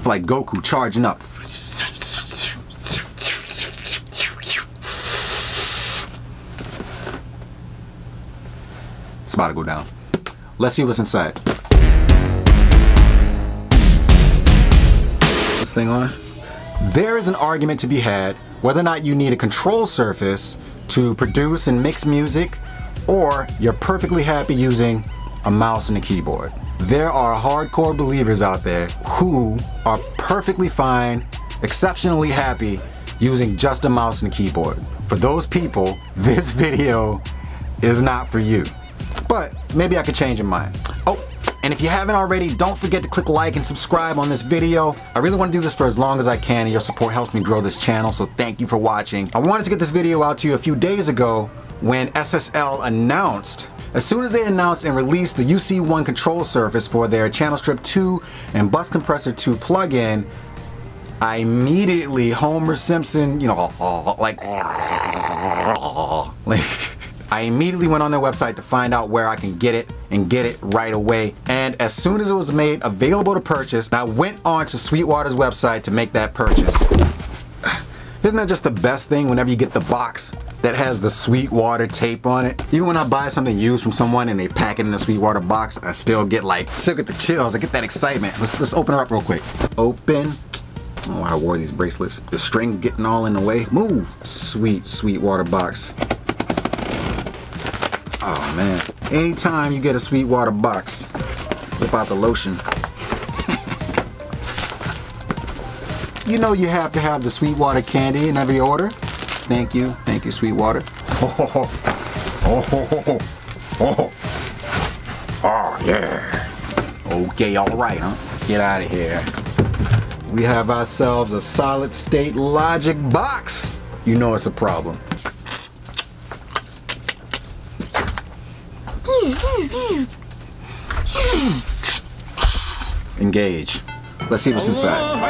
feel like Goku charging up. It's about to go down. Let's see what's inside. This thing on. There is an argument to be had whether or not you need a control surface to produce and mix music, or you're perfectly happy using a mouse and a keyboard. There are hardcore believers out there who are perfectly fine, exceptionally happy using just a mouse and a keyboard. For those people, this video is not for you. But maybe I could change your mind. Oh, and if you haven't already, don't forget to click like and subscribe on this video. I really want to do this for as long as I can, and your support helps me grow this channel, so thank you for watching. I wanted to get this video out to you a few days ago when SSL announced, as soon as they announced and released the UC1 control surface for their Channel Strip 2 and Bus Compressor 2 plugin, I immediately, Homer Simpson, you know, like I immediately went on their website to find out where I can get it and get it right away. And as soon as it was made available to purchase, I went on to Sweetwater's website to make that purchase. Isn't that just the best thing whenever you get the box that has the Sweetwater tape on it? Even when I buy something used from someone and they pack it in a Sweetwater box, I still get the chills. I get that excitement. Let's open her up real quick. Open. Oh, I wore these bracelets. The string getting all in the way. Move. Sweet Sweetwater box. Oh man, anytime you get a Sweetwater box, whip out the lotion. You know you have to have the Sweetwater candy in every order. Thank you Sweetwater. Oh yeah. Okay, alright, huh? Get out of here. We have ourselves a Solid State Logic box. You know it's a problem. Engage. Let's see what's inside.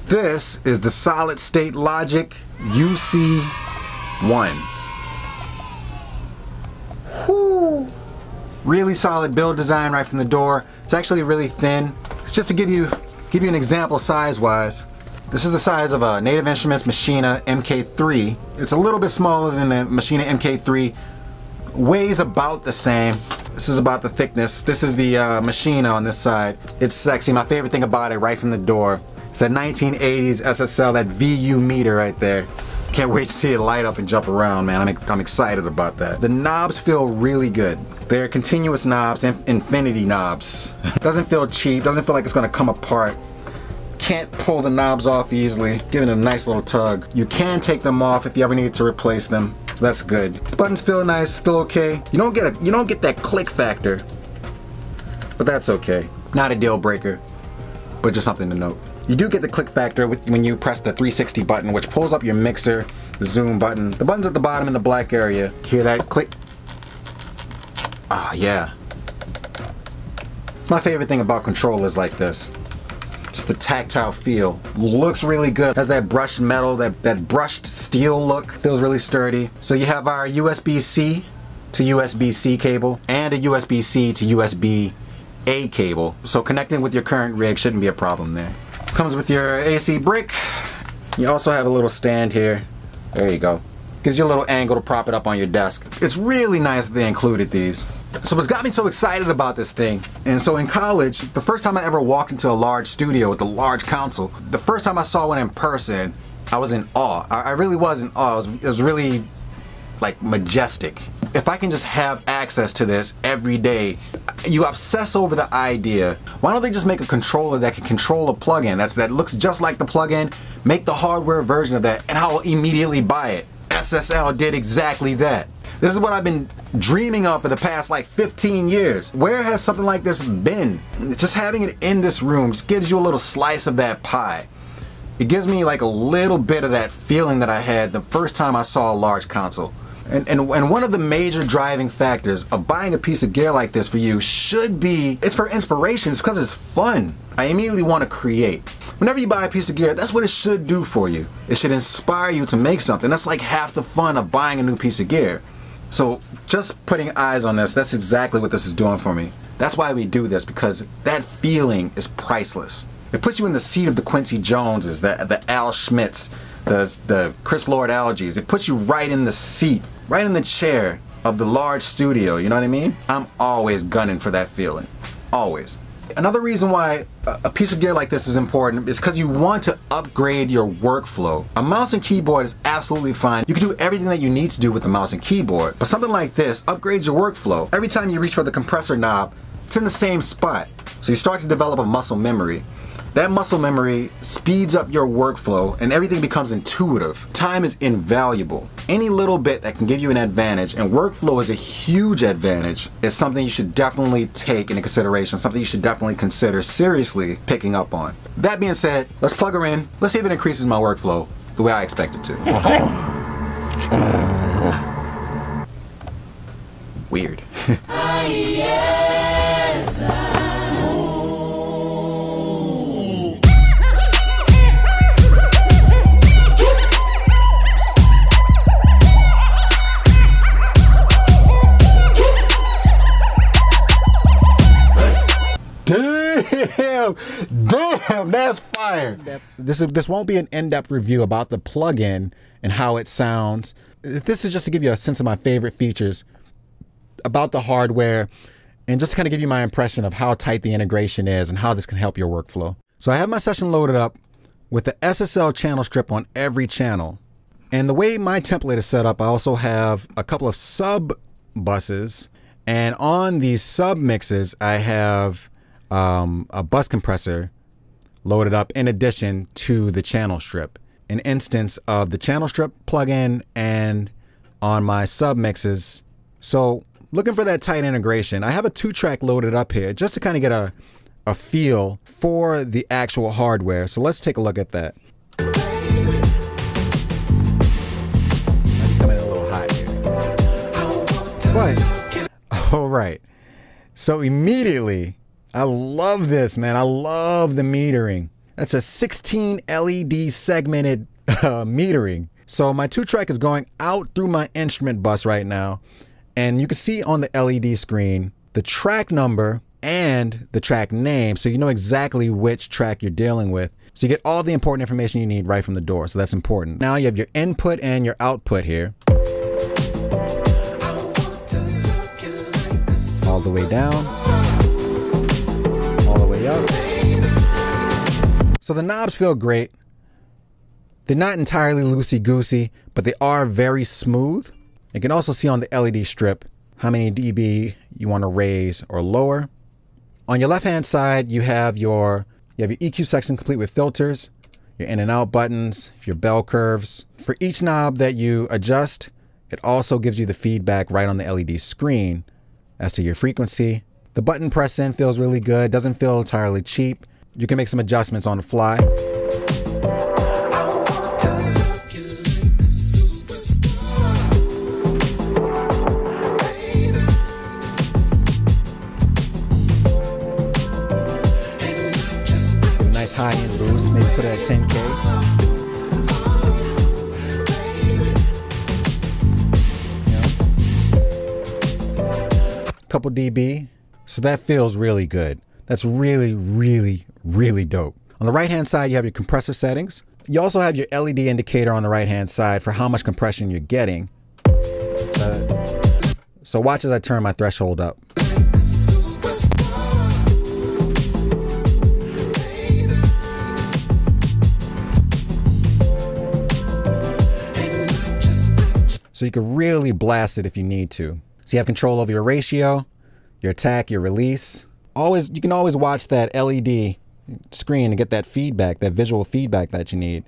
This is the Solid State Logic UC1. Whew. Really solid build design right from the door. It's actually really thin. It's just to give you an example size-wise. This is the size of a Native Instruments Machina MK3. It's a little bit smaller than the Machina MK3. Weighs about the same. This is about the thickness. This is the Machina on this side. It's sexy. My favorite thing about it right from the door. It's that 1980s SSL, that VU meter right there. Can't wait to see it light up and jump around, man. I'm excited about that. The knobs feel really good. They're continuous knobs, infinity knobs. Doesn't feel cheap, doesn't feel like it's gonna come apart. Can't pull the knobs off easily. Give it a nice little tug. You can take them off if you ever need to replace them. That's good. The buttons feel nice, feel okay. You don't get that click factor, but that's okay. Not a deal breaker, but just something to note. You do get the click factor when you press the 360 button, which pulls up your mixer, the zoom button. The button's at the bottom in the black area. Hear that click? Ah, yeah. My favorite thing about controllers like this. Just the tactile feel. Looks really good. Has that brushed metal, that brushed steel look. Feels really sturdy. So you have our USB-C to USB-C cable and a USB-C to USB-A cable. So connecting with your current rig shouldn't be a problem there. Comes with your AC brick. You also have a little stand here. There you go. Gives you a little angle to prop it up on your desk. It's really nice that they included these. So what's got me so excited about this thing, and so in college, the first time I ever walked into a large studio with a large console, the first time I saw one in person, I was in awe. I really was in awe. It was really like majestic. If I can just have access to this every day, you obsess over the idea. Why don't they just make a controller that can control a plugin that looks just like the plugin, make the hardware version of that, and I'll immediately buy it. SSL did exactly that. This is what I've been dreaming of for the past like 15 years. Where has something like this been? Just having it in this room just gives you a little slice of that pie. It gives me like a little bit of that feeling that I had the first time I saw a large console. And one of the major driving factors of buying a piece of gear like this for you should be, it's for inspiration, it's because it's fun. I immediately want to create. Whenever you buy a piece of gear, that's what it should do for you. It should inspire you to make something. That's like half the fun of buying a new piece of gear. So just putting eyes on this, that's exactly what this is doing for me. That's why we do this, because that feeling is priceless. It puts you in the seat of the Quincy Joneses, the Al Schmitts, the Chris Lord-Alges. It puts you right in the seat, right in the chair of the large studio, you know what I mean? I'm always gunning for that feeling, always. Another reason why a piece of gear like this is important is because you want to upgrade your workflow. A mouse and keyboard is absolutely fine. You can do everything that you need to do with the mouse and keyboard, but something like this upgrades your workflow. Every time you reach for the compressor knob, it's in the same spot. So you start to develop a muscle memory. That muscle memory speeds up your workflow and everything becomes intuitive. Time is invaluable. Any little bit that can give you an advantage, and workflow is a huge advantage, is something you should definitely take into consideration, something you should definitely consider seriously picking up on. That being said, let's plug her in. Let's see if it increases my workflow the way I expect it to. Weird. Damn, that's fire. This won't be an in-depth review about the plugin and how it sounds. This is just to give you a sense of my favorite features about the hardware and just to kind of give you my impression of how tight the integration is and how this can help your workflow. So I have my session loaded up with the SSL channel strip on every channel. And the way my template is set up, I also have a couple of sub buses, and on these sub mixes I have a bus compressor loaded up in addition to the channel strip. An instance of the channel strip plugin and on my sub mixes. So looking for that tight integration, I have a 2-track loaded up here just to kind of get a feel for the actual hardware. So let's take a look at that. Might be coming in a little hot here. But, all right. So immediately, I love this, man. I love the metering. That's a 16 LED segmented metering. So my 2-track is going out through my instrument bus right now. And you can see on the LED screen the track number and the track name, so you know exactly which track you're dealing with. So you get all the important information you need right from the door. So that's important. Now you have your input and your output here. All the way down. All the way up. So the knobs feel great. They're not entirely loosey-goosey, but they are very smooth. You can also see on the LED strip how many dB you want to raise or lower. On your left-hand side, you have your EQ section complete with filters, your in and out buttons, your bell curves. For each knob that you adjust, it also gives you the feedback right on the LED screen as to your frequency. The button press in feels really good, doesn't feel entirely cheap. You can make some adjustments on the fly. High-end boost, maybe put it at 10K. Yeah. Couple dB. So that feels really good. That's really, really, really dope. On the right-hand side, you have your compressor settings. You also have your LED indicator on the right hand side for how much compression you're getting. So watch as I turn my threshold up. So you can really blast it if you need to. So you have control over your ratio, your attack, your release. You can always watch that LED screen and get that feedback, that visual feedback that you need.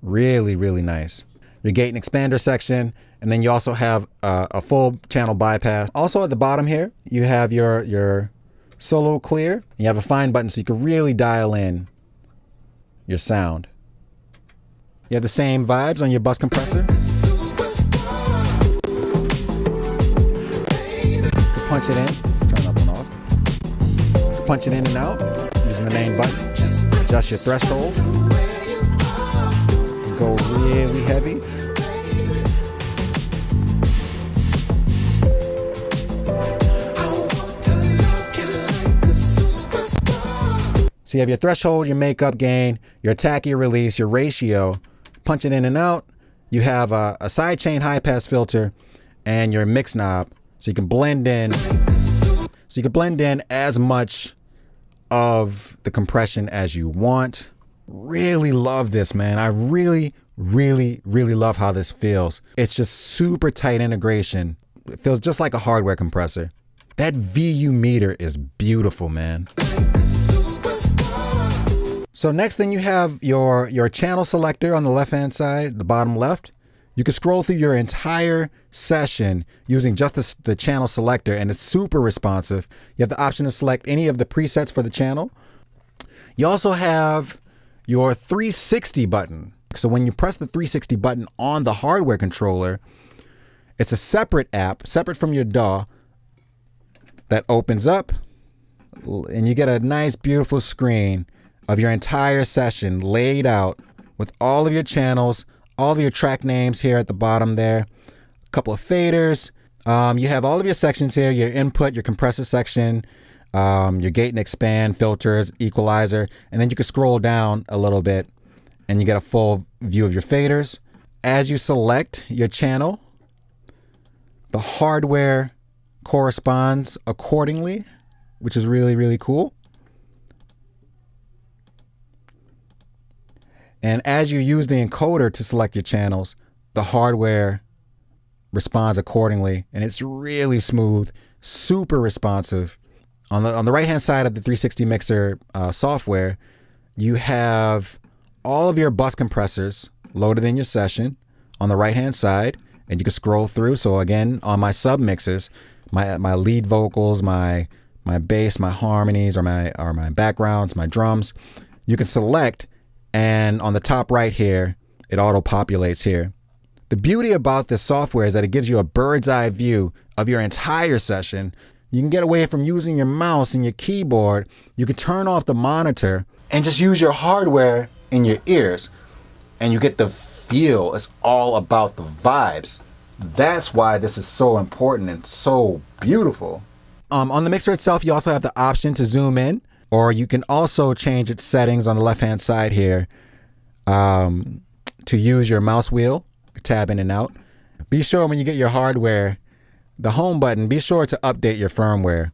Really, really nice. Your gate and expander section, and then you also have a full channel bypass. Also at the bottom here, you have your solo clear. You have a fine button so you can really dial in your sound. You have the same vibes on your bus compressor. You can punch it in. Let's turn that one off. You can punch it in and out using the main button. Adjust your threshold. Go really heavy. So you have your threshold, your makeup gain, your attack, your release, your ratio, punch it in and out. You have a sidechain high pass filter and your mix knob. So you can blend in. So you can blend in as much of the compression as you want. Really love this, man. I really love how this feels. It's just super tight integration. It feels just like a hardware compressor. That VU meter is beautiful, man. So next thing you have your channel selector on the left hand side, the bottom left. You can scroll through your entire session using just the channel selector, and it's super responsive. You have the option to select any of the presets for the channel. You also have your 360 button. So when you press the 360 button on the hardware controller, it's a separate app, separate from your DAW, that opens up, and you get a nice, beautiful screen of your entire session laid out with all of your channels, all of your track names here at the bottom there, a couple of faders. You have all of your sections here, your input, your compressor section, your gate and expand, filters, equalizer, and then you can scroll down a little bit and you get a full view of your faders. As you select your channel, the hardware corresponds accordingly, which is really cool. And as you use the encoder to select your channels, the hardware responds accordingly, and it's really smooth, super responsive. On the right hand side of the 360 mixer software, you have all of your bus compressors loaded in your session on the right hand side, and you can scroll through. So again, on my sub mixes, my lead vocals, my bass, my harmonies, or my backgrounds, my drums, you can select. And on the top right here, it auto-populates here. The beauty about this software is that it gives you a bird's eye view of your entire session. You can get away from using your mouse and your keyboard. You can turn off the monitor and just use your hardware in your ears. And you get the feel. It's all about the vibes. That's why this is so important and so beautiful. On the mixer itself, you also have the option to zoom in. Or you can also change its settings on the left-hand side here to use your mouse wheel, tab in and out. Be sure when you get your hardware, the home button, be sure to update your firmware.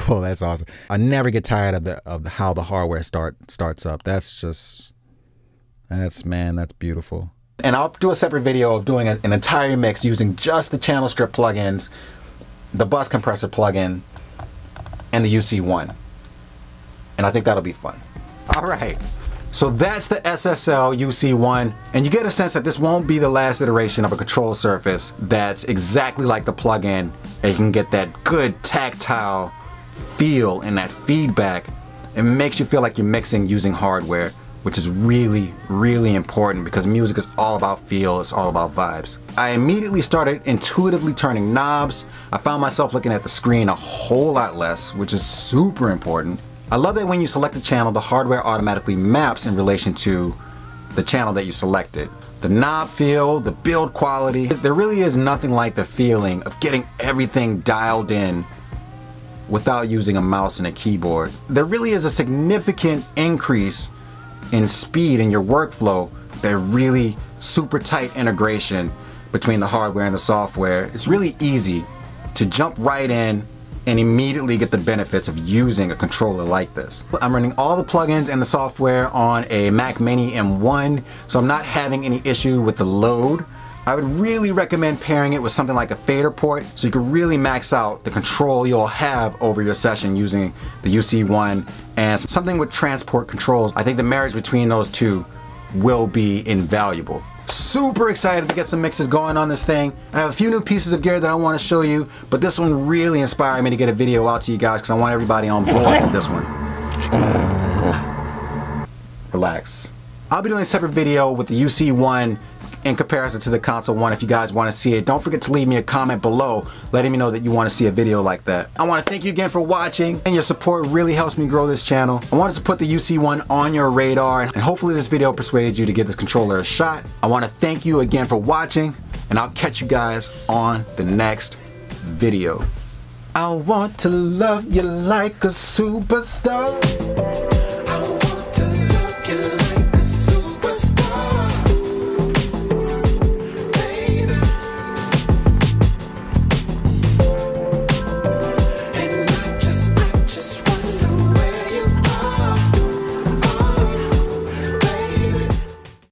Oh, that's awesome. I never get tired of how the hardware starts up. That's beautiful. And I'll do a separate video of doing an entire mix using just the channel strip plugins, the bus compressor plugin, and the UC1. And I think that'll be fun. All right, so that's the SSL UC1, and you get a sense that this won't be the last iteration of a control surface that's exactly like the plugin, and you can get that good tactile feel and that feedback. It makes you feel like you're mixing using hardware, which is really important because music is all about feel, it's all about vibes. I immediately started intuitively turning knobs. I found myself looking at the screen a whole lot less, which is super important. I love that when you select a channel, the hardware automatically maps in relation to the channel that you selected. The knob feel, the build quality, there really is nothing like the feeling of getting everything dialed in without using a mouse and a keyboard. There really is a significant increase in speed in your workflow. They're really super tight integration between the hardware and the software. It's really easy to jump right in and immediately get the benefits of using a controller like this. I'm running all the plugins and the software on a Mac Mini M1, so I'm not having any issue with the load. I would really recommend pairing it with something like a fader port so you can really max out the control you'll have over your session using the UC1 and something with transport controls. I think the marriage between those two will be invaluable. Super excited to get some mixes going on this thing. I have a few new pieces of gear that I want to show you, but this one really inspired me to get a video out to you guys because I want everybody on board for this one. Relax. I'll be doing a separate video with the UC1 in comparison to the Console 1 if you guys want to see it. Don't forget to leave me a comment below letting me know that you want to see a video like that. I want to thank you again for watching, and your support really helps me grow this channel. I wanted to put the UC1 on your radar, and hopefully this video persuades you to give this controller a shot. I want to thank you again for watching, and I'll catch you guys on the next video. I want to love you like a superstar.